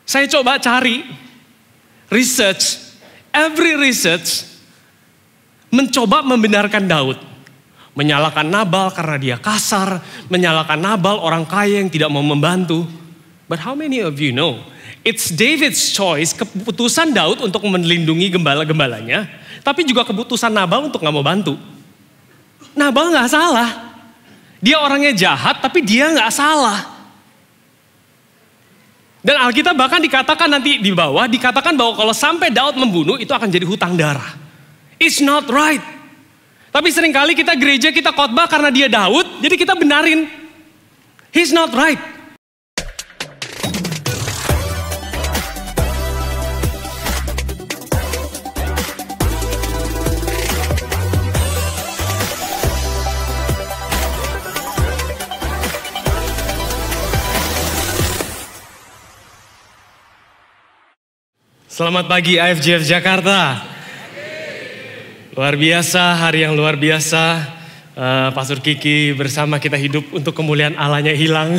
Saya coba cari research, every research mencoba membenarkan Daud. Menyalahkan Nabal karena dia kasar, menyalahkan Nabal orang kaya yang tidak mau membantu. But how many of you know, it's David's choice, keputusan Daud untuk melindungi gembala-gembalanya, tapi juga keputusan Nabal untuk gak mau bantu. Nabal gak salah. Dia orangnya jahat, tapi dia gak salah. Dan Alkitab bahkan dikatakan nanti di bawah, dikatakan bahwa kalau sampai Daud membunuh, itu akan jadi hutang darah. It's not right. Tapi seringkali kita gereja, kita khotbah karena dia Daud, jadi kita benarin. He's not right. Selamat pagi AFJF Jakarta. Luar biasa, hari yang luar biasa. Pastor Kiki bersama kita hidup untuk kemuliaan Allahnya hilang.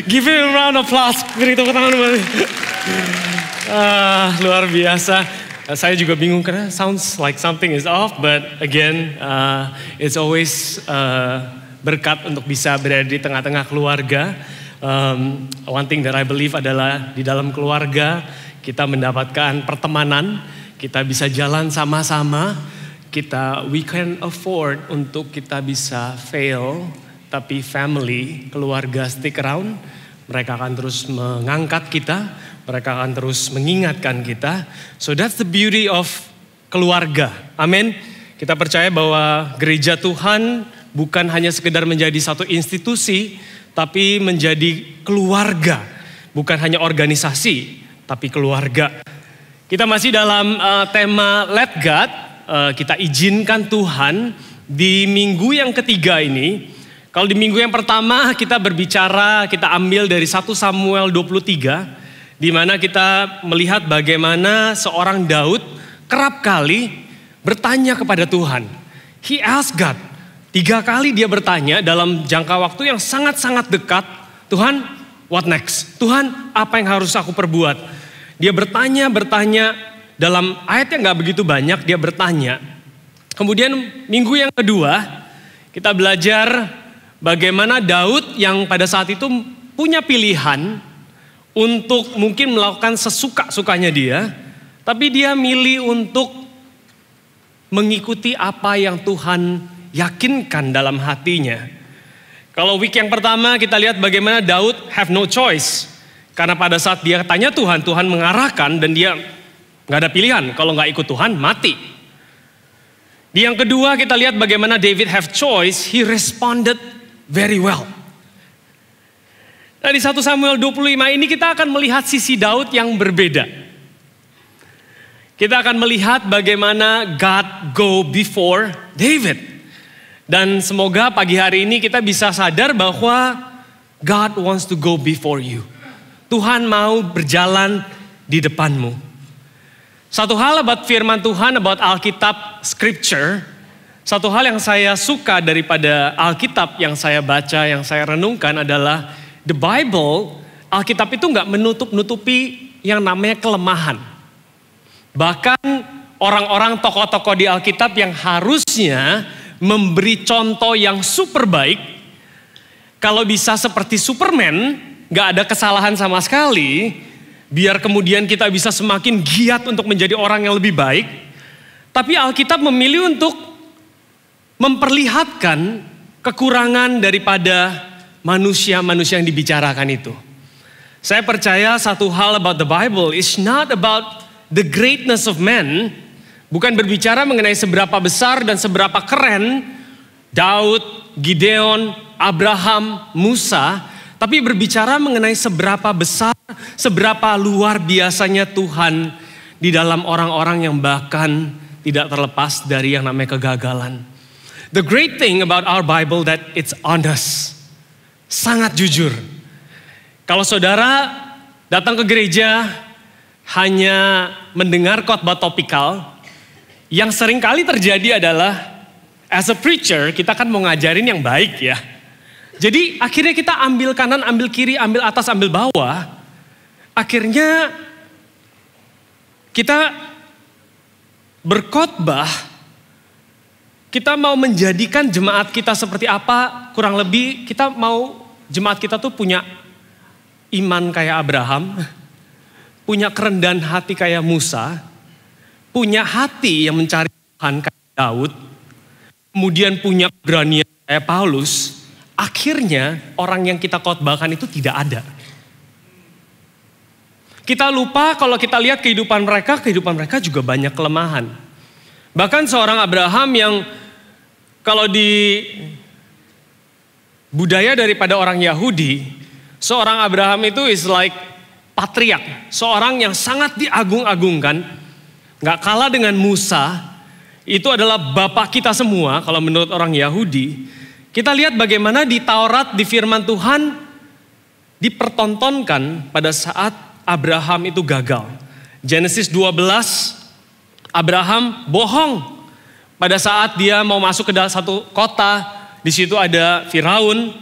Give him a round of applause. Beri tepuk tangan. Luar biasa. Saya juga bingung karena sounds like something is off, but again, it's always berkat untuk bisa berada di tengah-tengah keluarga. One thing that I believe adalah di dalam keluarga kita mendapatkan pertemanan, kita bisa jalan sama-sama, we can afford untuk kita bisa fail, tapi family, keluarga stick around, mereka akan terus mengangkat kita, mereka akan terus mengingatkan kita. So that's the beauty of keluarga. Amin. Kita percaya bahwa gereja Tuhan bukan hanya sekedar menjadi satu institusi, tapi menjadi keluarga, bukan hanya organisasi, tapi keluarga. Kita masih dalam tema Let God, kita izinkan Tuhan di minggu yang ketiga ini. Kalau di minggu yang pertama kita berbicara, kita ambil dari 1 Samuel 23, di mana kita melihat bagaimana seorang Daud kerap kali bertanya kepada Tuhan. He asked God. 3 kali dia bertanya dalam jangka waktu yang sangat-sangat dekat. Tuhan, what next? Tuhan, apa yang harus aku perbuat? Dia bertanya dalam ayat yang gak begitu banyak, dia bertanya. Kemudian minggu yang kedua, kita belajar bagaimana Daud yang pada saat itu punya pilihan untuk mungkin melakukan sesuka-sukanya dia. Tapi dia milih untuk mengikuti apa yang Tuhan yakinkan dalam hatinya. Kalau week yang pertama kita lihat bagaimana Daud have no choice. Karena pada saat dia tanya Tuhan, Tuhan mengarahkan dan dia gak ada pilihan. Kalau gak ikut Tuhan, mati. Di yang kedua kita lihat bagaimana David have choice, he responded very well. Nah di 1 Samuel 25 ini kita akan melihat sisi Daud yang berbeda. Kita akan melihat bagaimana God go before David. Dan semoga pagi hari ini kita bisa sadar bahwa God wants to go before you. Tuhan mau berjalan di depanmu. Satu hal about firman Tuhan, about Alkitab, Scripture. Satu hal yang saya suka daripada Alkitab yang saya baca, yang saya renungkan adalah the Bible, Alkitab itu gak menutup-nutupi yang namanya kelemahan. Bahkan orang-orang tokoh-tokoh di Alkitab yang harusnya memberi contoh yang super baik, kalau bisa seperti Superman, gak ada kesalahan sama sekali, biar kemudian kita bisa semakin giat untuk menjadi orang yang lebih baik. Tapi Alkitab memilih untuk memperlihatkan kekurangan daripada manusia-manusia yang dibicarakan itu. Saya percaya satu hal about the Bible is not about the greatness of man. Bukan berbicara mengenai seberapa besar dan seberapa keren Daud, Gideon, Abraham, Musa. Tapi berbicara mengenai seberapa besar, seberapa luar biasanya Tuhan di dalam orang-orang yang bahkan tidak terlepas dari yang namanya kegagalan. The great thing about our Bible that it's honest. Sangat jujur. Kalau saudara datang ke gereja hanya mendengar khotbah topikal, yang sering kali terjadi adalah as a preacher kita kan mau ngajarin yang baik ya. Jadi akhirnya kita ambil kanan, ambil kiri, ambil atas, ambil bawah. Akhirnya kita berkhotbah, kita mau menjadikan jemaat kita seperti apa, kurang lebih kita mau jemaat kita tuh punya iman kayak Abraham, punya kerendahan hati kayak Musa, punya hati yang mencari Tuhan kayak Daud, kemudian punya keberanian kayak Paulus. Akhirnya orang yang kita khotbahkan itu tidak ada. Kita lupa kalau kita lihat kehidupan mereka juga banyak kelemahan. Bahkan seorang Abraham yang kalau di budaya daripada orang Yahudi, seorang Abraham itu is like patriark, seorang yang sangat diagung-agungkan, gak kalah dengan Musa. Itu adalah bapak kita semua kalau menurut orang Yahudi. Kita lihat bagaimana di Taurat, di firman Tuhan dipertontonkan pada saat Abraham itu gagal. Genesis 12, Abraham bohong pada saat dia mau masuk ke dalam satu kota. Di situ ada Firaun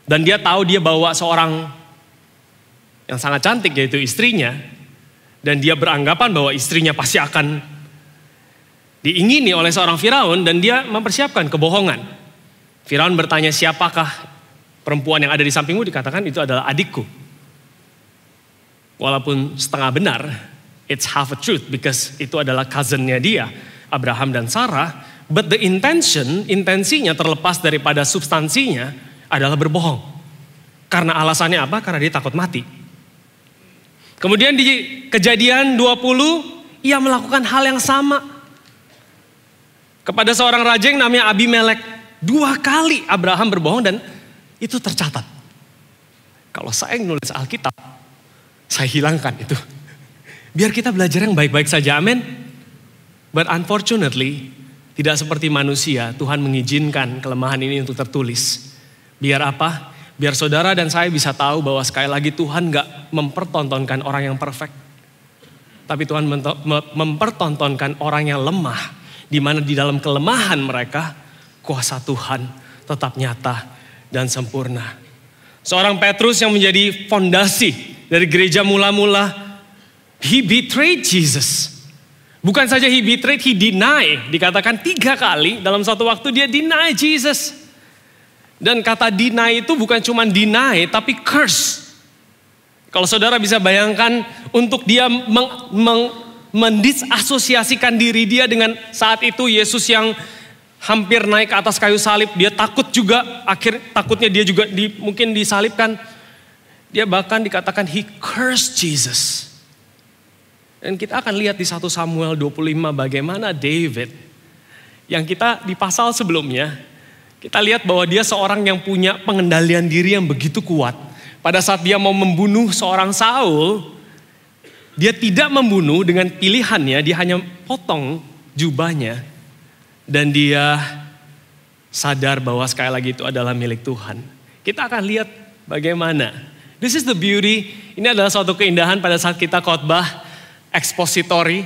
dan dia tahu dia bawa seorang yang sangat cantik yaitu istrinya. Dan dia beranggapan bahwa istrinya pasti akan diingini oleh seorang Firaun dan dia mempersiapkan kebohongan. Firaun bertanya, siapakah perempuan yang ada di sampingmu? Dikatakan itu adalah adikku. Walaupun setengah benar, it's half a truth because itu adalah cousinnya dia, Abraham dan Sarah. But the intensinya terlepas daripada substansinya adalah berbohong. Karena alasannya apa? Karena dia takut mati. Kemudian di Kejadian 20, ia melakukan hal yang sama. Kepada seorang raja yang namanya Abimelek. 2 kali Abraham berbohong dan itu tercatat. Kalau saya nulis Alkitab, saya hilangkan itu. Biar kita belajar yang baik-baik saja, amin. But unfortunately, tidak seperti manusia, Tuhan mengizinkan kelemahan ini untuk tertulis. Biar apa? Biar saudara dan saya bisa tahu bahwa sekali lagi Tuhan gak mempertontonkan orang yang perfect. Tapi Tuhan mempertontonkan orang yang lemah. Di mana di dalam kelemahan mereka, kuasa Tuhan tetap nyata dan sempurna. Seorang Petrus yang menjadi fondasi dari gereja mula-mula, he betrayed Jesus. Bukan saja he betrayed, he deny. Dikatakan 3 kali dalam satu waktu dia deny Jesus. Dan kata deny itu bukan cuma deny, tapi curse. Kalau saudara bisa bayangkan untuk dia mendisasosiasikan diri dia dengan saat itu Yesus yang hampir naik ke atas kayu salib. Dia takut juga, takutnya dia juga mungkin disalibkan. Dia bahkan dikatakan he cursed Jesus. Dan kita akan lihat di 1 Samuel 25 bagaimana David yang kita di pasal sebelumnya, kita lihat bahwa dia seorang yang punya pengendalian diri yang begitu kuat. Pada saat dia mau membunuh seorang Saul, dia tidak membunuh dengan pilihannya, dia hanya potong jubahnya. Dan dia sadar bahwa sekali lagi itu adalah milik Tuhan. Kita akan lihat bagaimana. This is the beauty, ini adalah suatu keindahan pada saat kita khotbah expository.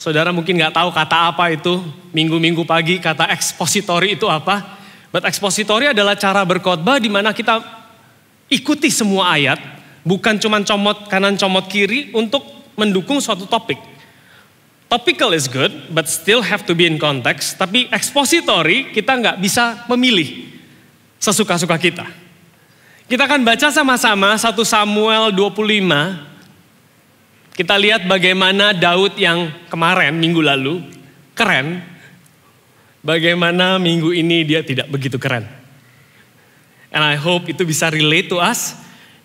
Saudara mungkin gak tahu kata apa itu, minggu-minggu pagi kata expository itu apa. But expository adalah cara berkhotbah di mana kita ikuti semua ayat. Bukan cuma comot kanan comot kiri untuk mendukung suatu topik. Topical is good, but still have to be in context. Tapi expository kita nggak bisa memilih sesuka-suka kita. Kita akan baca sama-sama 1 Samuel 25. Kita lihat bagaimana Daud yang kemarin minggu lalu keren. Bagaimana minggu ini dia tidak begitu keren. And I hope itu bisa relate to us.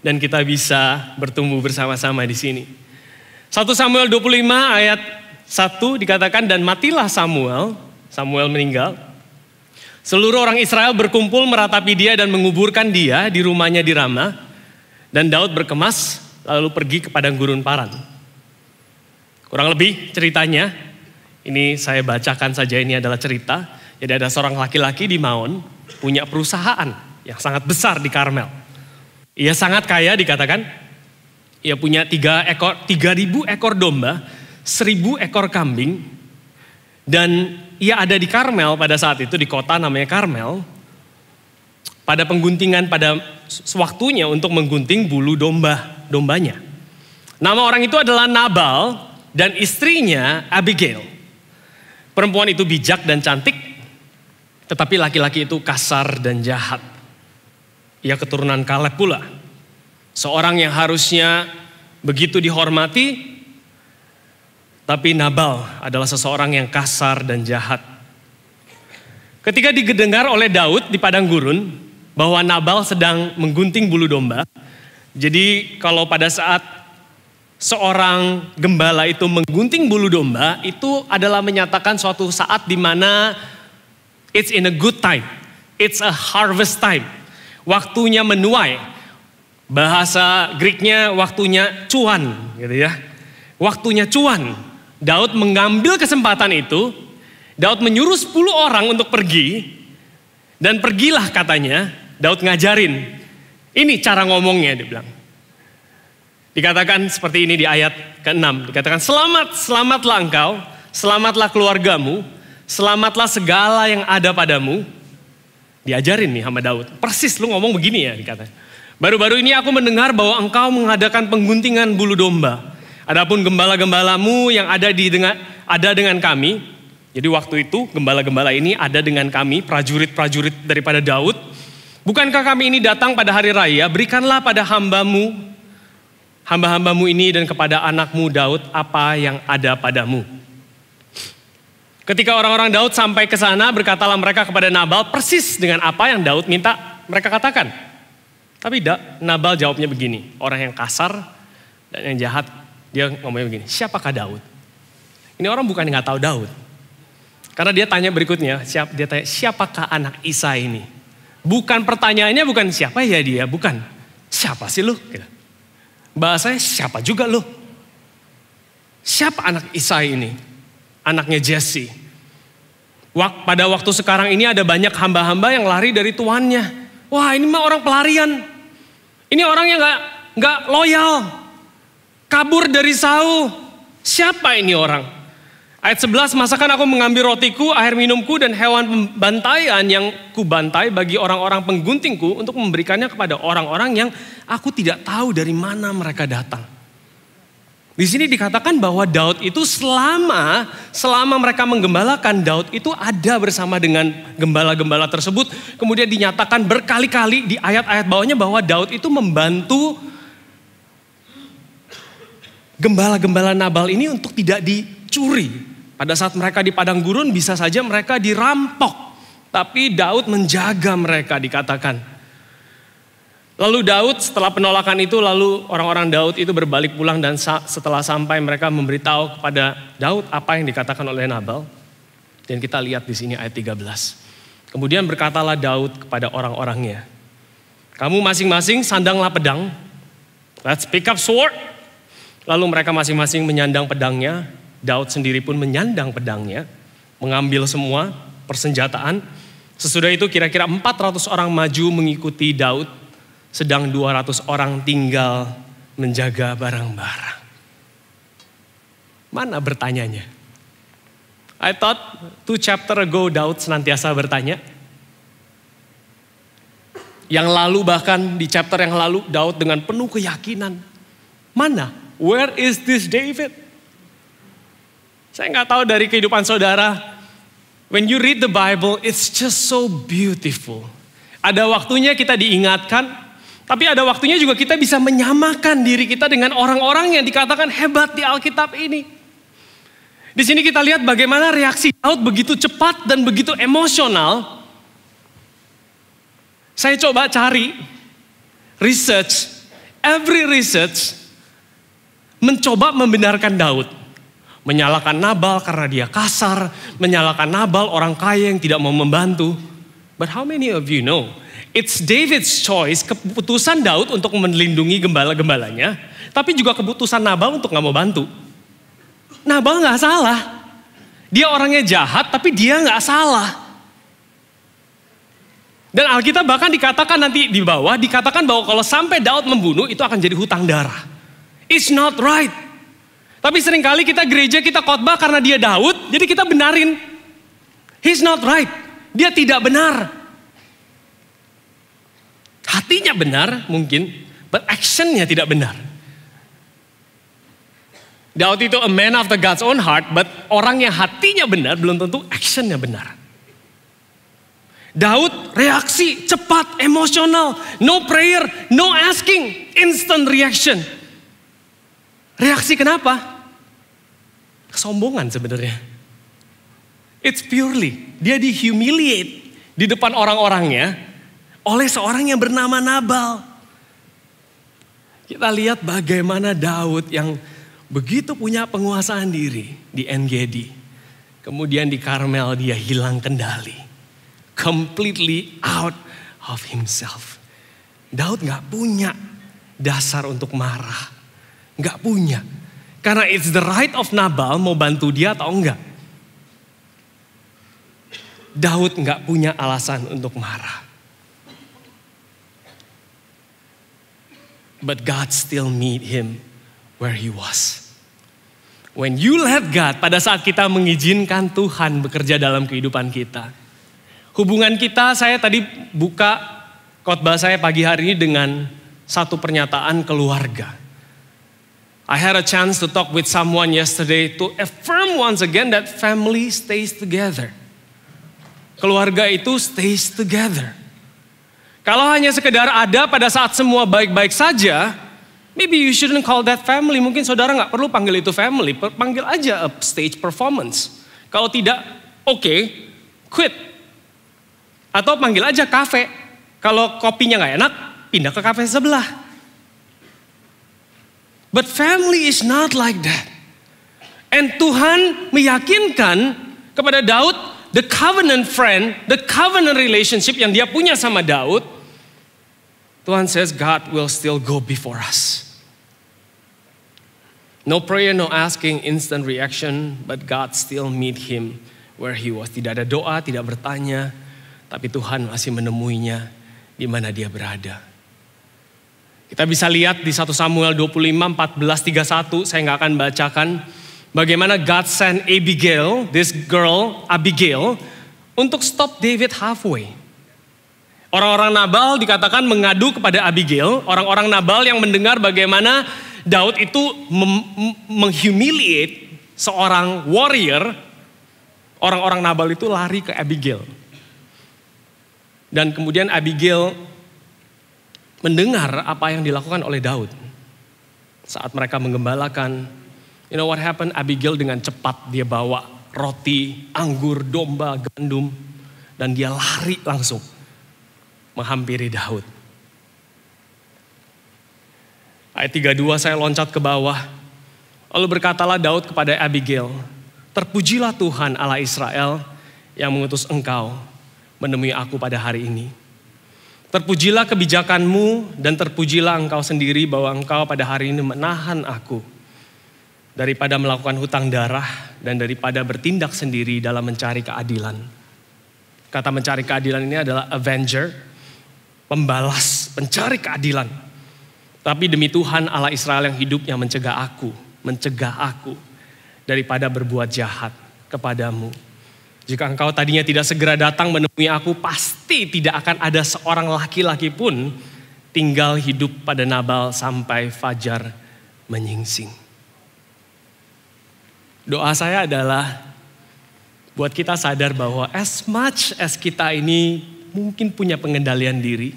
Dan kita bisa bertumbuh bersama-sama di sini. 1 Samuel 25 ayat 1 dikatakan, dan matilah Samuel meninggal. Seluruh orang Israel berkumpul meratapi dia dan menguburkan dia di rumahnya di Rama. Dan Daud berkemas lalu pergi ke padang gurun Paran. Kurang lebih ceritanya, ini saya bacakan saja, ini adalah cerita. Jadi ada seorang laki-laki di Maon punya perusahaan yang sangat besar di Karmel. Ia sangat kaya dikatakan. Ia punya 3.000 ekor domba, 1.000 ekor kambing. Dan ia ada di Karmel pada saat itu, di kota namanya Karmel. pada pengguntingan pada waktunya untuk menggunting bulu dombanya. Nama orang itu adalah Nabal dan istrinya Abigail. Perempuan itu bijak dan cantik, tetapi laki-laki itu kasar dan jahat. Ia keturunan Kaleb pula. Seorang yang harusnya begitu dihormati, tapi Nabal adalah seseorang yang kasar dan jahat. Ketika didengar oleh Daud di padang gurun bahwa Nabal sedang menggunting bulu domba, jadi kalau pada saat seorang gembala itu menggunting bulu domba, itu adalah menyatakan suatu saat di mana it's in a good time, it's a harvest time, waktunya menuai. Bahasa Greeknya waktunya cuan, gitu ya. Waktunya cuan. Daud mengambil kesempatan itu. Daud menyuruh 10 orang untuk pergi. Dan pergilah katanya. Daud ngajarin. Ini cara ngomongnya, dia bilang. Dikatakan seperti ini di ayat ke-6. Dikatakan selamatlah engkau. Selamatlah keluargamu. Selamatlah segala yang ada padamu. Diajarin nih sama Daud. Persis lu ngomong begini ya, dikatakan. Baru-baru ini aku mendengar bahwa engkau mengadakan pengguntingan bulu domba. Adapun gembala-gembalamu yang ada dengan kami. Jadi waktu itu gembala-gembala ini ada dengan kami, prajurit-prajurit daripada Daud. Bukankah kami ini datang pada hari raya? Berikanlah pada hamba-hambamu ini dan kepada anakmu Daud apa yang ada padamu. Ketika orang-orang Daud sampai ke sana, berkatalah mereka kepada Nabal persis dengan apa yang Daud minta mereka katakan. Tapi Nabal jawabnya begini, orang yang kasar dan yang jahat, dia ngomongnya begini, siapakah Daud? Ini orang bukan nggak tahu Daud. Karena dia tanya berikutnya, dia tanya siapakah anak Isai ini? Bukan pertanyaannya bukan siapa ya dia, bukan. Siapa sih lu? Bahasanya siapa juga lu? Siapa anak Isai ini? Anaknya Jesse. Pada waktu sekarang ini ada banyak hamba-hamba yang lari dari tuannya. Wah ini mah orang pelarian. Ini orang yang gak loyal. Kabur dari Saul. Siapa ini orang? Ayat 11, masakan aku mengambil rotiku, air minumku dan hewan pembantaian yang kubantai bagi orang-orang pengguntingku untuk memberikannya kepada orang-orang yang aku tidak tahu dari mana mereka datang. Di sini dikatakan bahwa Daud itu selama mereka menggembalakan, Daud itu ada bersama dengan gembala-gembala tersebut. Kemudian dinyatakan berkali-kali di ayat-ayat bawahnya bahwa Daud itu membantu gembala-gembala Nabal ini untuk tidak dicuri. Pada saat mereka di padang gurun bisa saja mereka dirampok. Tapi Daud menjaga mereka dikatakan. Lalu Daud setelah penolakan itu, lalu orang-orang Daud itu berbalik pulang dan setelah sampai mereka memberitahu kepada Daud apa yang dikatakan oleh Nabal. Dan kita lihat di sini ayat 13. Kemudian berkatalah Daud kepada orang-orangnya, kamu masing-masing sandanglah pedang, let's pick up sword. Lalu mereka masing-masing menyandang pedangnya, Daud sendiri pun menyandang pedangnya, mengambil semua persenjataan. Sesudah itu kira-kira 400 orang maju mengikuti Daud. Sedang 200 orang tinggal menjaga barang-barang. Mana bertanyanya? I thought 2 chapter ago Daud senantiasa bertanya. Yang lalu bahkan di chapter yang lalu Daud dengan penuh keyakinan. Mana? Where is this David? Saya nggak tahu dari kehidupan saudara. When you read the Bible, it's just so beautiful. Ada waktunya kita diingatkan. Tapi ada waktunya juga kita bisa menyamakan diri kita dengan orang-orang yang dikatakan hebat di Alkitab ini. Di sini kita lihat bagaimana reaksi Daud begitu cepat dan begitu emosional. Saya coba cari research, every research mencoba membenarkan Daud. Menyalahkan Nabal karena dia kasar, menyalahkan Nabal orang kaya yang tidak mau membantu. But how many of you know? It's David's choice, keputusan Daud untuk melindungi gembala-gembalanya, tapi juga keputusan Nabal untuk gak mau bantu. Nabal gak salah. Dia orangnya jahat, tapi dia gak salah. Dan Alkitab bahkan dikatakan nanti di bawah, dikatakan bahwa kalau sampai Daud membunuh, itu akan jadi hutang darah. It's not right. Tapi seringkali kita gereja, kita khotbah karena dia Daud, jadi kita benarin. He's not right. Dia tidak benar. Hatinya benar mungkin, but actionnya tidak benar. Daud itu a man after God's own heart, but orang yang hatinya benar belum tentu actionnya benar. Daud reaksi cepat, emosional, no prayer, no asking, instant reaction. Reaksi kenapa? Kesombongan sebenarnya. It's purely, dia dihumiliate di depan orang-orangnya oleh seorang yang bernama Nabal. Kita lihat bagaimana Daud yang begitu punya penguasaan diri di En-Gedi. Kemudian di Karmel dia hilang kendali. Completely out of himself. Daud gak punya dasar untuk marah. Gak punya. Karena it's the right of Nabal mau bantu dia atau enggak. Daud gak punya alasan untuk marah. But God still meet him where he was. When you let God, pada saat kita mengizinkan Tuhan bekerja dalam kehidupan kita. Hubungan kita, saya tadi buka khotbah saya pagi hari ini dengan satu pernyataan keluarga. I had a chance to talk with someone yesterday to affirm once again that family stays together. Keluarga itu stays together. Kalau hanya sekedar ada pada saat semua baik-baik saja, maybe you shouldn't call that family. Mungkin saudara gak perlu panggil itu family. Panggil aja a stage performance. Kalau tidak, oke, quit. Atau panggil aja kafe. Kalau kopinya gak enak, pindah ke kafe sebelah. But family is not like that. And Tuhan meyakinkan kepada Daud, the covenant friend, the covenant relationship yang dia punya sama Daud, Tuhan says God will still go before us. No prayer, no asking, instant reaction, but God still meet him where he was. Tidak ada doa, tidak bertanya, tapi Tuhan masih menemuinya di mana dia berada. Kita bisa lihat di 1 Samuel 25, 14, 31, saya gak akan bacakan. Bagaimana God sent Abigail, this girl Abigail, untuk stop David halfway. Orang-orang Nabal dikatakan mengadu kepada Abigail. Orang-orang Nabal yang mendengar bagaimana Daud itu menghumiliate seorang warrior. Orang-orang Nabal itu lari ke Abigail. Dan kemudian Abigail mendengar apa yang dilakukan oleh Daud. Saat mereka menggembalakan, you know what happened? Abigail dengan cepat dia bawa roti, anggur, domba, gandum. Dan dia lari langsung menghampiri Daud. Ayat 32 saya loncat ke bawah. Lalu berkatalah Daud kepada Abigail, terpujilah Tuhan Allah Israel yang mengutus engkau menemui aku pada hari ini. Terpujilah kebijakanmu dan terpujilah engkau sendiri bahwa engkau pada hari ini menahan aku daripada melakukan hutang darah dan daripada bertindak sendiri dalam mencari keadilan. Kata mencari keadilan ini adalah avenger, pembalas, pencari keadilan. Tapi demi Tuhan Allah Israel yang hidupnya mencegah aku daripada berbuat jahat kepadamu. Jika engkau tadinya tidak segera datang menemui aku, pasti tidak akan ada seorang laki-laki pun tinggal hidup pada Nabal sampai fajar menyingsing. Doa saya adalah buat kita sadar bahwa as much as kita ini mungkin punya pengendalian diri,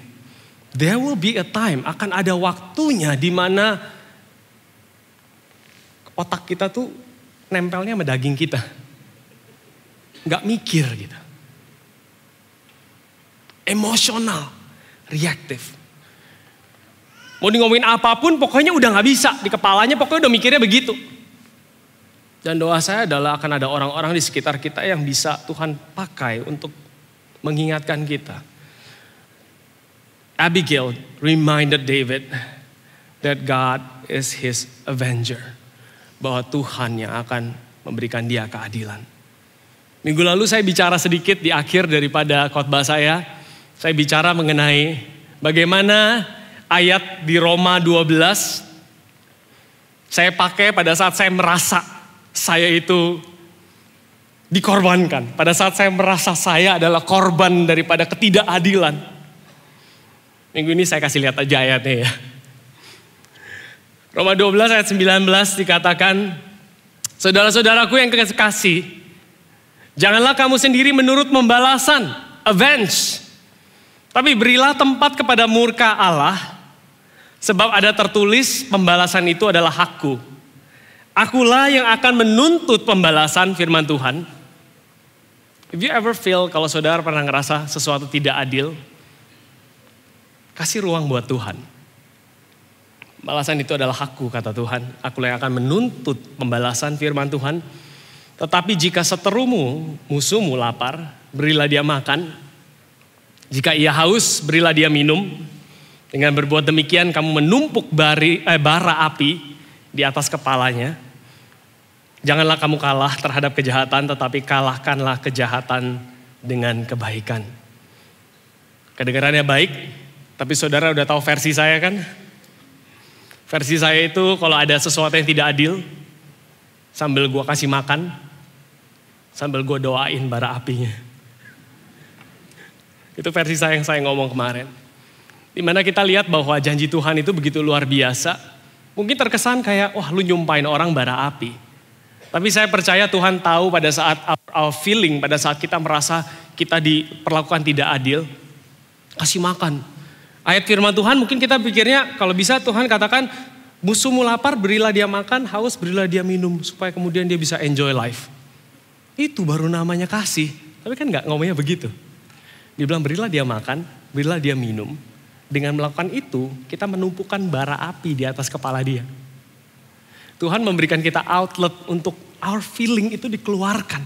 there will be a time, akan ada waktunya di mana otak kita tuh nempelnya sama daging kita. Gak mikir gitu. Emosional, reaktif. Mau di ngomongin apapun pokoknya udah gak bisa. Di kepalanya pokoknya udah mikirnya begitu. Dan doa saya adalah akan ada orang-orang di sekitar kita yang bisa Tuhan pakai untuk mengingatkan kita. Abigail reminded David that God is his avenger. Bahwa Tuhan yang akan memberikan dia keadilan. Minggu lalu saya bicara sedikit di akhir daripada khotbah saya. Saya bicara mengenai bagaimana ayat di Roma 12 saya pakai pada saat saya merasa saya itu dikorbankan. Pada saat saya merasa saya adalah korban daripada ketidakadilan. Minggu ini saya kasih lihat aja ayatnya ya. Roma 12 ayat 19 dikatakan, saudara-saudaraku yang kekasih, janganlah kamu sendiri menurut pembalasan, avenge. Tapi berilah tempat kepada murka Allah, sebab ada tertulis pembalasan itu adalah hakku. Akulah yang akan menuntut pembalasan, firman Tuhan. If you ever feel kalau saudara pernah ngerasa sesuatu tidak adil, kasih ruang buat Tuhan. Balasan itu adalah hakku, kata Tuhan. Akulah yang akan menuntut pembalasan, firman Tuhan. Tetapi jika seterumu, musuhmu lapar, berilah dia makan. Jika ia haus, berilah dia minum. Dengan berbuat demikian, kamu menumpuk bara api di atas kepalanya. Janganlah kamu kalah terhadap kejahatan, tetapi kalahkanlah kejahatan dengan kebaikan. Kedengarannya baik, tapi saudara udah tahu versi saya kan? Versi saya itu kalau ada sesuatu yang tidak adil, sambil gue kasih makan, sambil gue doain bara apinya. Itu versi saya yang saya ngomong kemarin. Dimana kita lihat bahwa janji Tuhan itu begitu luar biasa. Mungkin terkesan kayak, wah lu nyumpain orang bara api. Tapi saya percaya Tuhan tahu pada saat our feeling, pada saat kita merasa kita diperlakukan tidak adil, kasih makan. Ayat firman Tuhan mungkin kita pikirnya kalau bisa Tuhan katakan musuhmu lapar berilah dia makan, haus berilah dia minum supaya kemudian dia bisa enjoy life. Itu baru namanya kasih. Tapi kan gak ngomongnya begitu. Dia bilang berilah dia makan, berilah dia minum. Dengan melakukan itu kita menumpukan bara api di atas kepala dia. Tuhan memberikan kita outlet untuk our feeling itu dikeluarkan.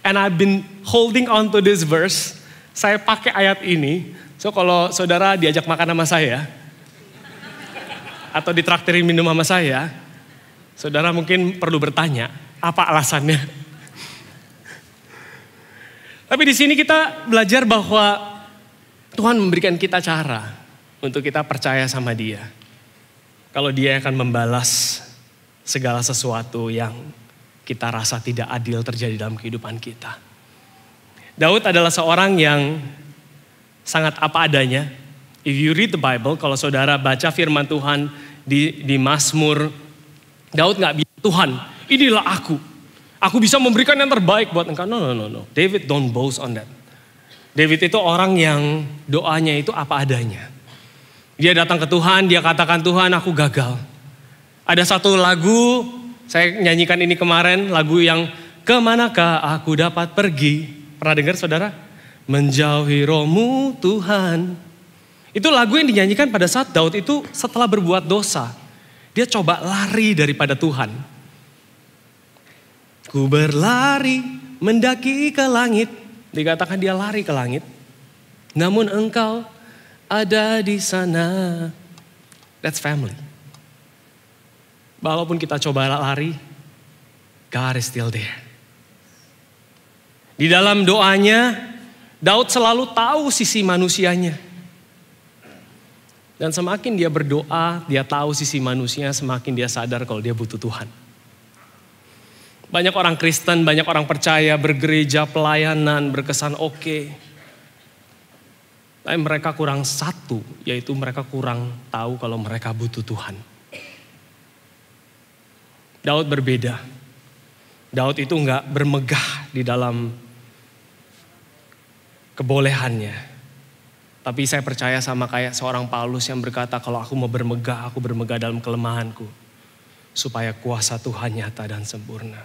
And I've been holding on to this verse. Saya pakai ayat ini. So kalau saudara diajak makan sama saya, atau ditraktirin minum sama saya, saudara mungkin perlu bertanya, apa alasannya? Tapi di sini kita belajar bahwa Tuhan memberikan kita cara untuk kita percaya sama Dia. Kalau Dia akan membalas segala sesuatu yang kita rasa tidak adil terjadi dalam kehidupan kita. Daud adalah seorang yang sangat apa adanya. If you read the Bible, kalau saudara baca firman Tuhan di Mazmur, Daud gak bilang, Tuhan inilah aku bisa memberikan yang terbaik buat engkau. No. David don't boast on that. David itu orang yang doanya itu apa adanya. Dia datang ke Tuhan, dia katakan Tuhan aku gagal. Ada satu lagu, saya nyanyikan ini kemarin, lagu yang kemanakah aku dapat pergi. Pernah dengar saudara? Menjauhi rohmu Tuhan. Itu lagu yang dinyanyikan pada saat Daud itu setelah berbuat dosa. Dia coba lari daripada Tuhan. Ku berlari mendaki ke langit. Dikatakan dia lari ke langit. Namun engkau ada di sana. That's family. Walaupun kita coba lari, God is still there. Di dalam doanya, Daud selalu tahu sisi manusianya. Dan semakin dia berdoa, dia tahu sisi manusia, semakin dia sadar kalau dia butuh Tuhan. Banyak orang Kristen, banyak orang percaya, bergereja, pelayanan, berkesan oke. Tapi mereka kurang satu, yaitu mereka kurang tahu kalau mereka butuh Tuhan. Daud berbeda. Daud itu enggak bermegah di dalam kebolehannya. Tapi saya percaya sama kayak seorang Paulus yang berkata kalau aku mau bermegah, aku bermegah dalam kelemahanku. Supaya kuasa Tuhan nyata dan sempurna.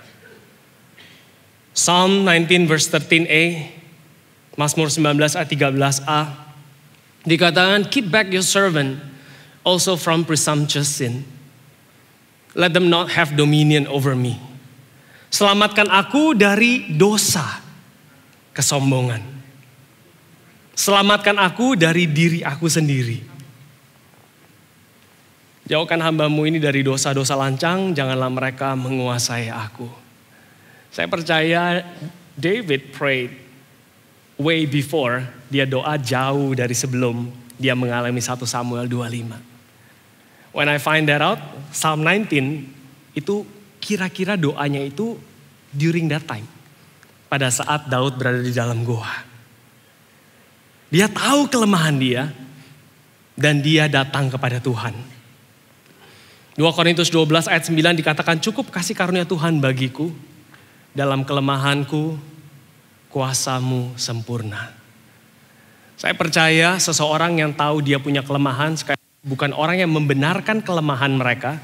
Psalm 19 verse 13a, Mazmur 19 ayat 13a. Dikatakan, keep back your servant also from presumptuous sin. Let them not have dominion over me. Selamatkan aku dari dosa, kesombongan. Selamatkan aku dari diri aku sendiri. Jauhkan hambamu ini dari dosa-dosa lancang, janganlah mereka menguasai aku. Saya percaya David prayed way before, dia doa jauh dari sebelum dia mengalami 1 Samuel 25. When I find that out, Psalm 19 itu kira-kira doanya itu during that time. Pada saat Daud berada di dalam goa. Dia tahu kelemahan dia. dan dia datang kepada Tuhan. 2 Korintus 12 ayat 9 dikatakan, cukup kasih karunia Tuhan bagiku, dalam kelemahanku kuasamu sempurna. Saya percaya seseorang yang tahu dia punya kelemahan bukan orang yang membenarkan kelemahan mereka,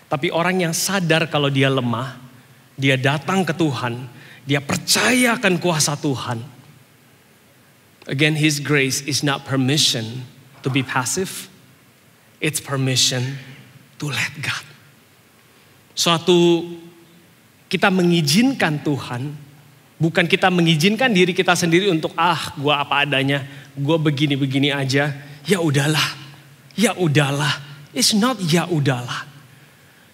tapi orang yang sadar kalau dia lemah, dia datang ke Tuhan, dia percaya akan kuasa Tuhan. Again, His grace is not permission to be passive, it's permission to let God. Suatu kita mengizinkan Tuhan, bukan kita mengizinkan diri kita sendiri untuk gua apa adanya, gua begini-begini aja, ya udahlah. It's not ya udahlah.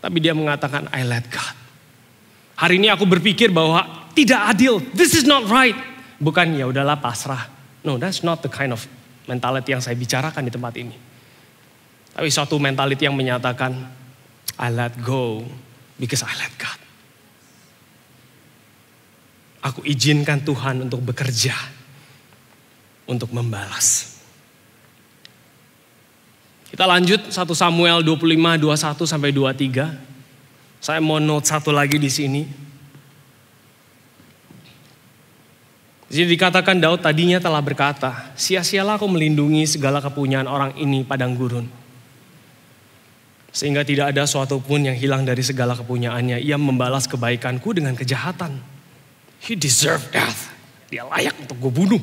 Tapi dia mengatakan I let God. Hari ini aku berpikir bahwa tidak adil, this is not right. Bukan ya udahlah pasrah. No, that's not the kind of mentality yang saya bicarakan di tempat ini. Tapi suatu mentality yang menyatakan I let go because I let God. Aku izinkan Tuhan untuk bekerja, untuk membalas. Kita lanjut 1 Samuel 25, 21 sampai 23. Saya mau note satu lagi di sini. Jadi dikatakan Daud tadinya telah berkata, sia-sialah aku melindungi segala kepunyaan orang ini padang gurun. Sehingga tidak ada suatu pun yang hilang dari segala kepunyaannya. Ia membalas kebaikanku dengan kejahatan. He deserved death. Dia layak untuk gue bunuh.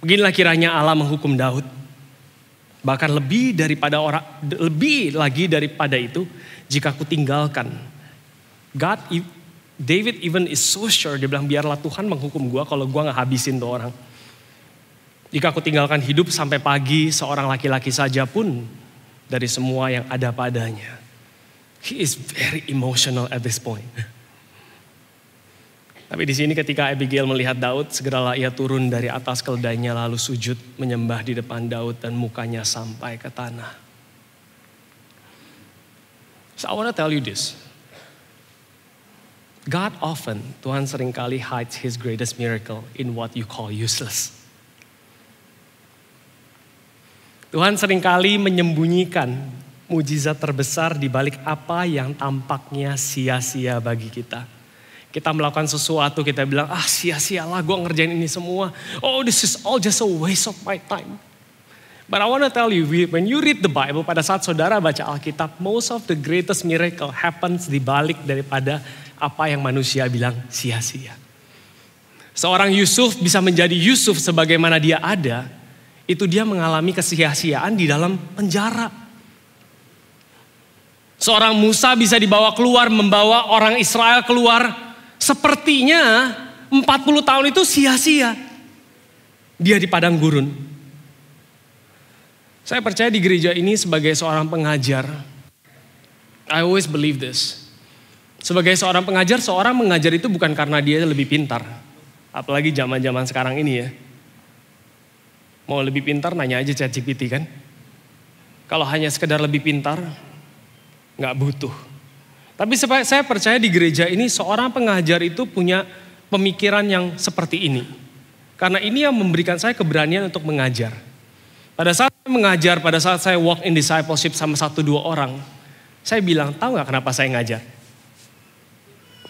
Beginilah kiranya Allah menghukum Daud. Bahkan lebih lagi daripada itu, jika aku tinggalkan. David even is so sure, dia bilang biarlah Tuhan menghukum gue kalau gue gak habisin tuh orang. Jika aku tinggalkan hidup sampai pagi, seorang laki-laki saja pun dari semua yang ada padanya. He is very emotional at this point. Tapi di sini ketika Abigail melihat Daud, segeralah ia turun dari atas keledainya lalu sujud menyembah di depan Daud dan mukanya sampai ke tanah. So I want to tell you this. God often, Tuhan seringkali hides His greatest miracle in what you call useless. Tuhan seringkali menyembunyikan mujizat terbesar di balik apa yang tampaknya sia-sia bagi kita. Kita melakukan sesuatu, kita bilang, sia-sialah gue ngerjain ini semua. Oh, this is all just a waste of my time. But I want to tell you, when you read the Bible, pada saat saudara baca Alkitab, most of the greatest miracle happens di balik daripada apa yang manusia bilang sia-sia. Seorang Yusuf bisa menjadi Yusuf sebagaimana dia ada, itu dia mengalami kesia-siaan di dalam penjara. Seorang Musa bisa dibawa keluar, membawa orang Israel keluar. Sepertinya 40 tahun itu sia-sia. Dia di padang gurun. Saya percaya di gereja ini sebagai seorang pengajar. I always believe this. Sebagai seorang pengajar, seorang mengajar itu bukan karena dia lebih pintar. Apalagi zaman-zaman sekarang ini ya. Mau lebih pintar nanya aja ChatGPT kan. Kalau hanya sekedar lebih pintar, gak butuh. Tapi saya percaya di gereja ini seorang pengajar itu punya pemikiran yang seperti ini. Karena ini yang memberikan saya keberanian untuk mengajar. Pada saat saya mengajar, pada saat saya walk in discipleship sama 1-2 orang, saya bilang, tahu gak kenapa saya ngajar?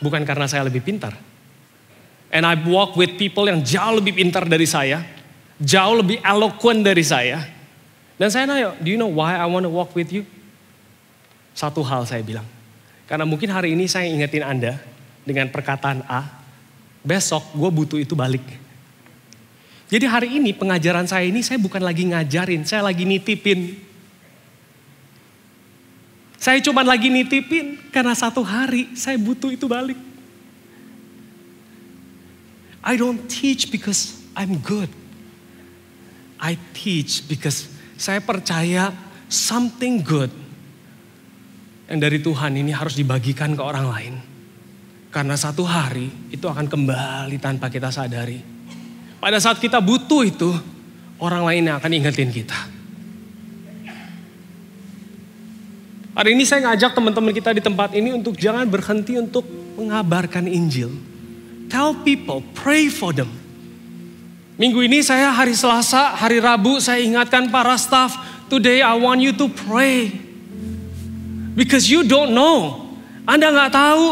Bukan karena saya lebih pintar. And I walk with people yang jauh lebih pintar dari saya, jauh lebih eloquent dari saya. Dan saya nanya, do you know why I want to walk with you? Satu hal saya bilang. Karena mungkin hari ini saya ingetin Anda dengan perkataan A, besok gue butuh itu balik. Jadi hari ini pengajaran saya ini saya bukan lagi ngajarin, saya lagi nitipin. Saya cuma lagi nitipin karena satu hari saya butuh itu balik. I don't teach because I'm good. I teach because saya percaya something good yang dari Tuhan ini harus dibagikan ke orang lain. Karena satu hari itu akan kembali tanpa kita sadari. Pada saat kita butuh itu, orang lain yang akan ingetin kita. Hari ini saya ngajak teman-teman kita di tempat ini untuk jangan berhenti untuk mengabarkan Injil. Tell people, pray for them. Minggu ini saya hari Selasa, hari Rabu saya ingatkan para staff, today I want you to pray. Because you don't know. Anda nggak tahu.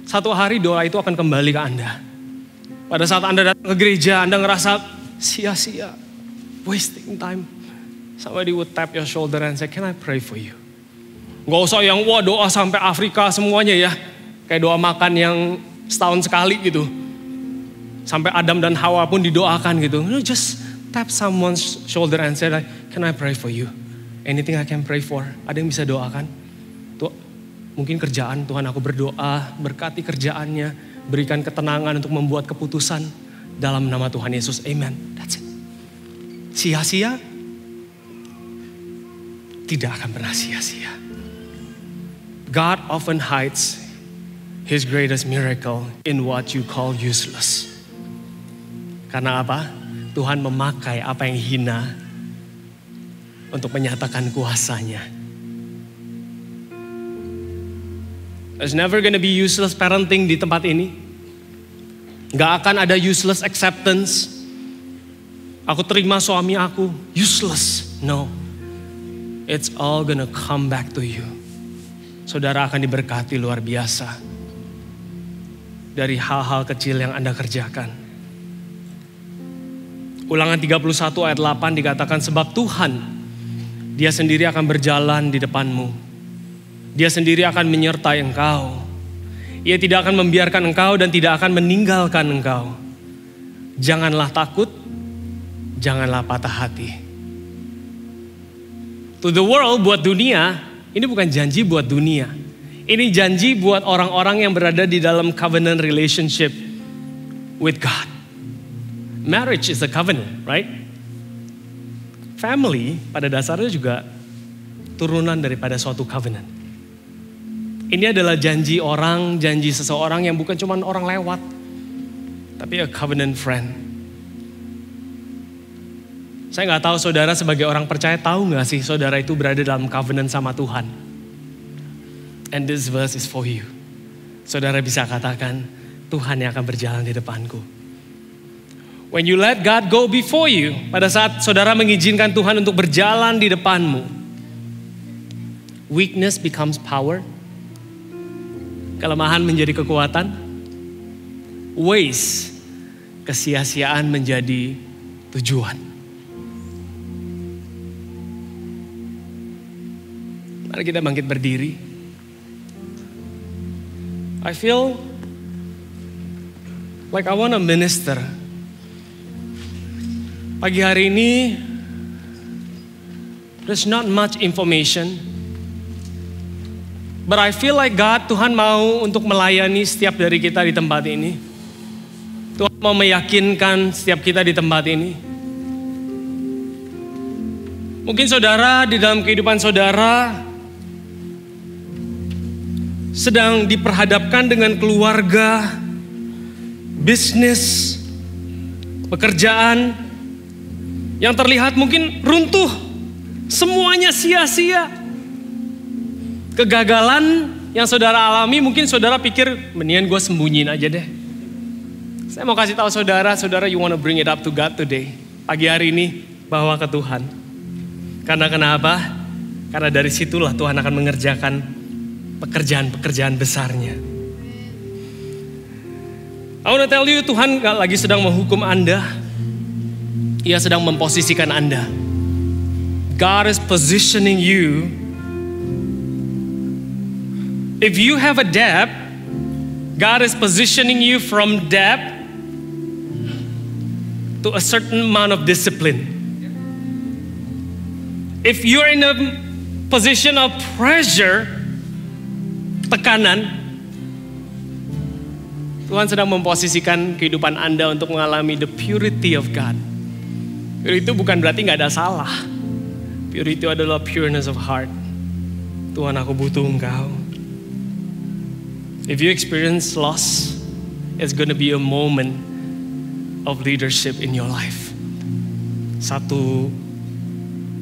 Satu hari doa itu akan kembali ke Anda. Pada saat Anda datang ke gereja, Anda ngerasa sia-sia. Wasting time. Somebody would tap your shoulder and say, can I pray for you? Gak usah yang wah doa sampai Afrika semuanya ya. Kayak doa makan yang setahun sekali gitu. Sampai Adam dan Hawa pun didoakan gitu. No, just tap someone's shoulder and say, can I pray for you? Anything I can pray for? Ada yang bisa doakan? Tuh, mungkin kerjaan, Tuhan aku berdoa, berkati kerjaannya, berikan ketenangan untuk membuat keputusan dalam nama Tuhan Yesus. Amen. That's it. Sia-sia? Tidak akan pernah sia-sia. God often hides His greatest miracle in what you call useless. Karena apa? Tuhan memakai apa yang hina untuk menyatakan kuasanya. There's never gonna be useless parenting di tempat ini. Gak akan ada useless acceptance. Aku terima suami aku, useless. No. It's all gonna come back to you. Saudara akan diberkati luar biasa. Dari hal-hal kecil yang Anda kerjakan. Ulangan 31 ayat 8 dikatakan, sebab Tuhan, Dia sendiri akan berjalan di depanmu. Dia sendiri akan menyertai engkau. Ia tidak akan membiarkan engkau dan tidak akan meninggalkan engkau. Janganlah takut, janganlah patah hati. To the world, buat dunia, ini bukan janji buat dunia. Ini janji buat orang-orang yang berada di dalam covenant relationship with God. Marriage is a covenant, right? Family pada dasarnya juga turunan daripada suatu covenant. Ini adalah janji orang, janji seseorang yang bukan cuma orang lewat, tapi a covenant friend. Saya gak tahu saudara sebagai orang percaya tahu gak sih saudara itu berada dalam covenant sama Tuhan. And this verse is for you. Saudara bisa katakan, Tuhan yang akan berjalan di depanku. When you let God go before you, pada saat saudara mengizinkan Tuhan untuk berjalan di depanmu, weakness becomes power. Kelemahan menjadi kekuatan. Waste, kesia-siaan menjadi tujuan. Mari kita bangkit berdiri. I feel like I want to minister. Pagi hari ini, there's not much information. But I feel like God, Tuhan mau untuk melayani setiap dari kita di tempat ini. Tuhan mau meyakinkan setiap kita di tempat ini. Mungkin saudara di dalam kehidupan saudara sedang diperhadapkan dengan keluarga, bisnis, pekerjaan yang terlihat mungkin runtuh, semuanya sia-sia. Kegagalan yang saudara alami mungkin saudara pikir mendingan gue sembunyiin aja deh. Saya mau kasih tahu saudara, you want to bring it up to God today. Pagi hari ini bawa ke Tuhan. Karena kenapa? Karena dari situlah Tuhan akan mengerjakan pekerjaan-pekerjaan besarnya. I want to tell you, Tuhan gak lagi sedang menghukum Anda. Ia sedang memposisikan Anda. God is positioning you. If you have a debt, God is positioning you from debt to a certain amount of discipline. If you're in a position of pressure, tekanan, Tuhan sedang memposisikan kehidupan Anda untuk mengalami the purity of God. Purity itu bukan berarti gak ada salah. Purity itu adalah pureness of heart. Tuhan, aku butuh Engkau. If you experience loss, it's gonna be a moment of leadership in your life. Satu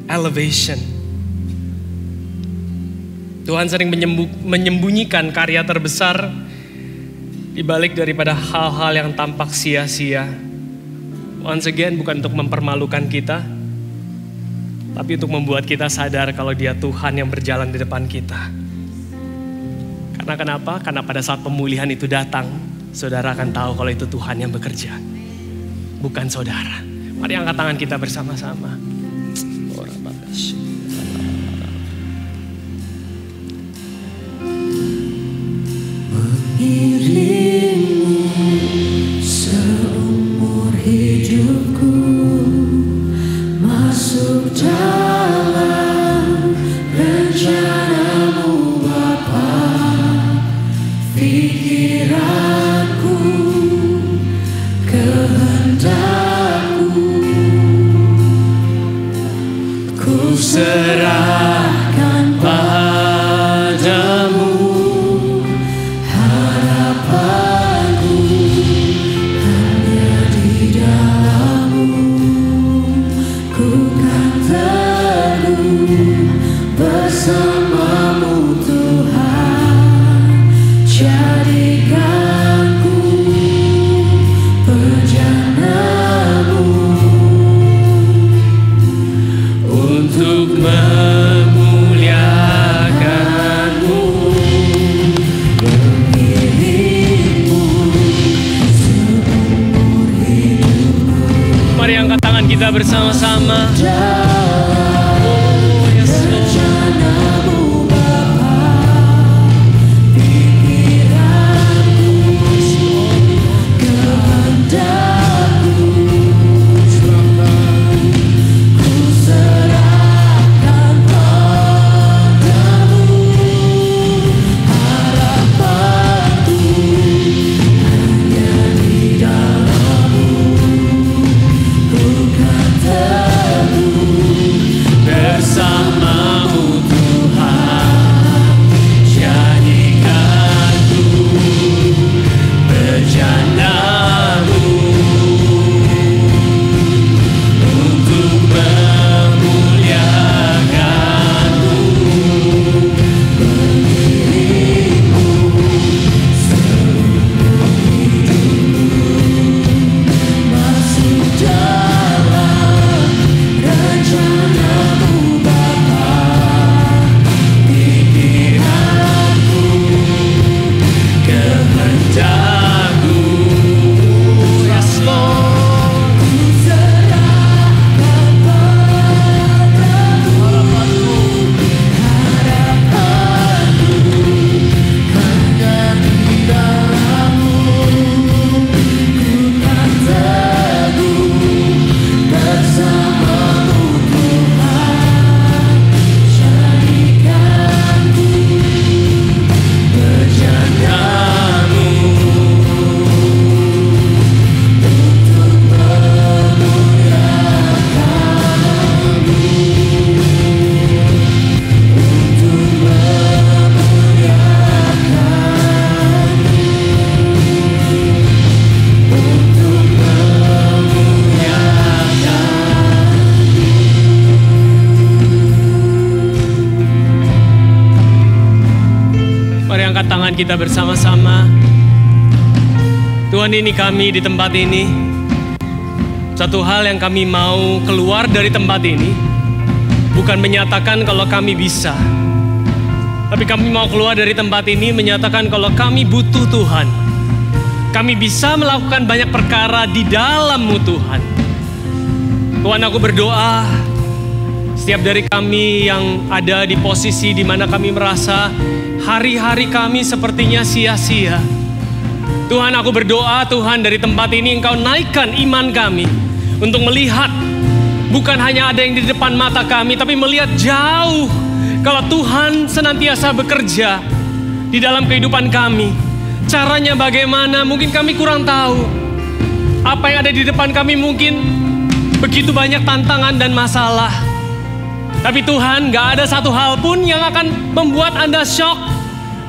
elevation. Tuhan sering menyembunyikan karya terbesar di balik daripada hal-hal yang tampak sia-sia. Once again, bukan untuk mempermalukan kita, tapi untuk membuat kita sadar kalau Dia Tuhan yang berjalan di depan kita. Karena kenapa? Karena pada saat pemulihan itu datang, saudara akan tahu kalau itu Tuhan yang bekerja, bukan saudara. Mari angkat tangan kita bersama-sama. Mengiringmu seumur hidupku, masuk dalam rencanamu Bapa. Pikiranku, kehendakku, ku serahkan padamu. Harapanku hanya di dalam-Mu. Ku kan teguh bersama-Mu Tuhan. Jadikanku bejana-Mu untuk memuliakan-Mu. Mengiringmu seumur hidupku. Mari angkat tangan kita bersama-sama. Tangan kita bersama-sama. Tuhan, ini kami di tempat ini. Satu hal yang kami mau keluar dari tempat ini, bukan menyatakan kalau kami bisa, tapi kami mau keluar dari tempat ini menyatakan kalau kami butuh Tuhan. Kami bisa melakukan banyak perkara di dalam-Mu Tuhan. Tuhan, aku berdoa setiap dari kami yang ada di posisi di mana kami merasa hari-hari kami sepertinya sia-sia. Tuhan, aku berdoa Tuhan, dari tempat ini Engkau naikkan iman kami untuk melihat bukan hanya ada yang di depan mata kami, tapi melihat jauh kalau Tuhan senantiasa bekerja di dalam kehidupan kami. Caranya bagaimana? Mungkin kami kurang tahu. Apa yang ada di depan kami mungkin begitu banyak tantangan dan masalah. Tapi Tuhan, gak ada satu hal pun yang akan membuat Anda shock,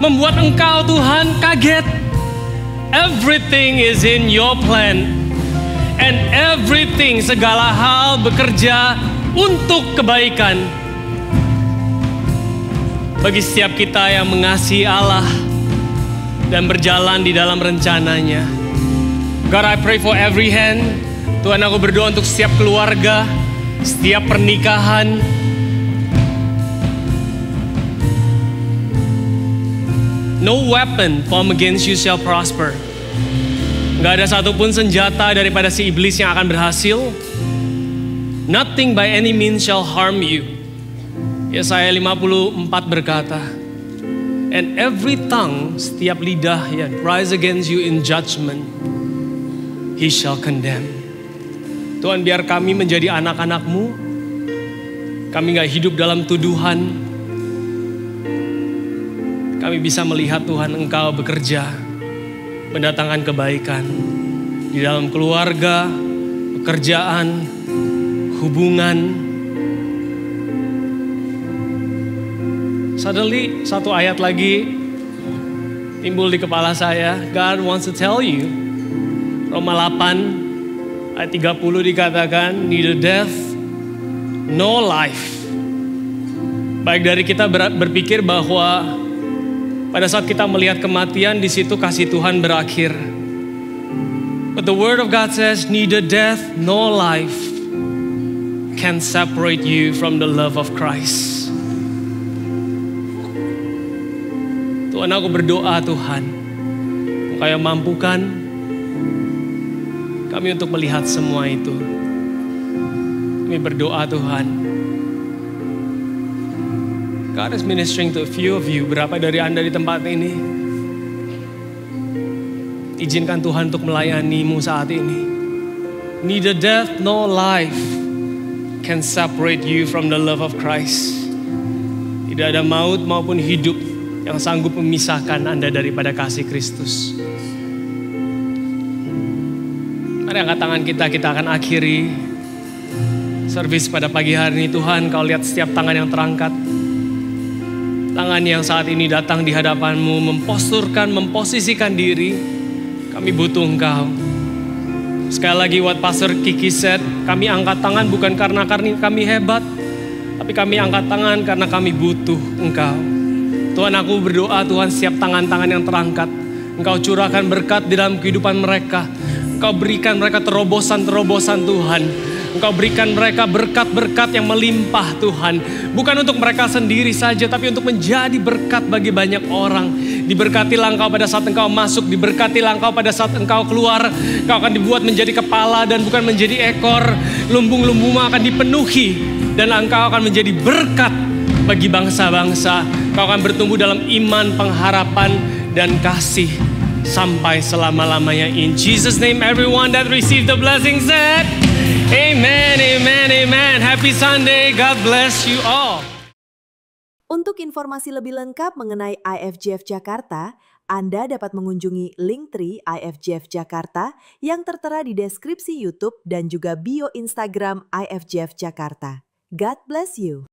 membuat Engkau Tuhan kaget. Everything is in your plan. And everything, segala hal bekerja untuk kebaikan. Bagi setiap kita yang mengasihi Allah dan berjalan di dalam rencananya. God, I pray for every hand. Tuhan, aku berdoa untuk setiap keluarga, setiap pernikahan, No weapon formed against you shall prosper. Gak ada satupun senjata daripada si iblis yang akan berhasil. Nothing by any means shall harm you. Yesaya 54 berkata, and every tongue, setiap lidah yang rise against you in judgment, he shall condemn. Tuhan, biar kami menjadi anak-anak-Mu. Kami gak hidup dalam tuduhan. Kami bisa melihat Tuhan Engkau bekerja, mendatangkan kebaikan di dalam keluarga, pekerjaan, hubungan. Suddenly satu ayat lagi timbul di kepala saya. God wants to tell you, Roma 8 ayat 30 dikatakan, neither death nor life. Baik dari kita berpikir bahwa pada saat kita melihat kematian, di situ kasih Tuhan berakhir. But the word of God says, neither death nor life can separate you from the love of Christ. Tuhan, aku berdoa Tuhan, Engkau yang mampukan kami untuk melihat semua itu. Kami berdoa Tuhan. God is ministering to a few of you. Berapa dari Anda di tempat ini? Izinkan Tuhan untuk melayani-Mu saat ini. Neither death nor life can separate you from the love of Christ. Tidak ada maut maupun hidup yang sanggup memisahkan Anda daripada kasih Kristus. Mari angkat tangan kita akan akhiri servis pada pagi hari ini. Tuhan, Kau lihat setiap tangan yang terangkat. Tangan yang saat ini datang di hadapan-Mu, memposturkan, memposisikan diri. Kami butuh Engkau. Sekali lagi what Pastor Kiki said, kami angkat tangan bukan karena kami hebat, tapi kami angkat tangan karena kami butuh Engkau. Tuhan, aku berdoa Tuhan, setiap tangan-tangan yang terangkat, Engkau curahkan berkat di dalam kehidupan mereka. Engkau berikan mereka terobosan-terobosan Tuhan. Engkau berikan mereka berkat-berkat yang melimpah Tuhan. Bukan untuk mereka sendiri saja, tapi untuk menjadi berkat bagi banyak orang. Diberkatilah Engkau pada saat Engkau masuk. Diberkatilah Engkau pada saat Engkau keluar. Engkau akan dibuat menjadi kepala dan bukan menjadi ekor. Lumbung-lumbungmu akan dipenuhi. Dan Engkau akan menjadi berkat bagi bangsa-bangsa. Engkau akan bertumbuh dalam iman, pengharapan, dan kasih sampai selama-lamanya. In Jesus' name, everyone that received the blessing said, amen, amen, amen. Happy Sunday. God bless you all. Untuk informasi lebih lengkap mengenai IFGF Jakarta, Anda dapat mengunjungi Linktree IFGF Jakarta yang tertera di deskripsi YouTube dan juga bio Instagram IFGF Jakarta. God bless you.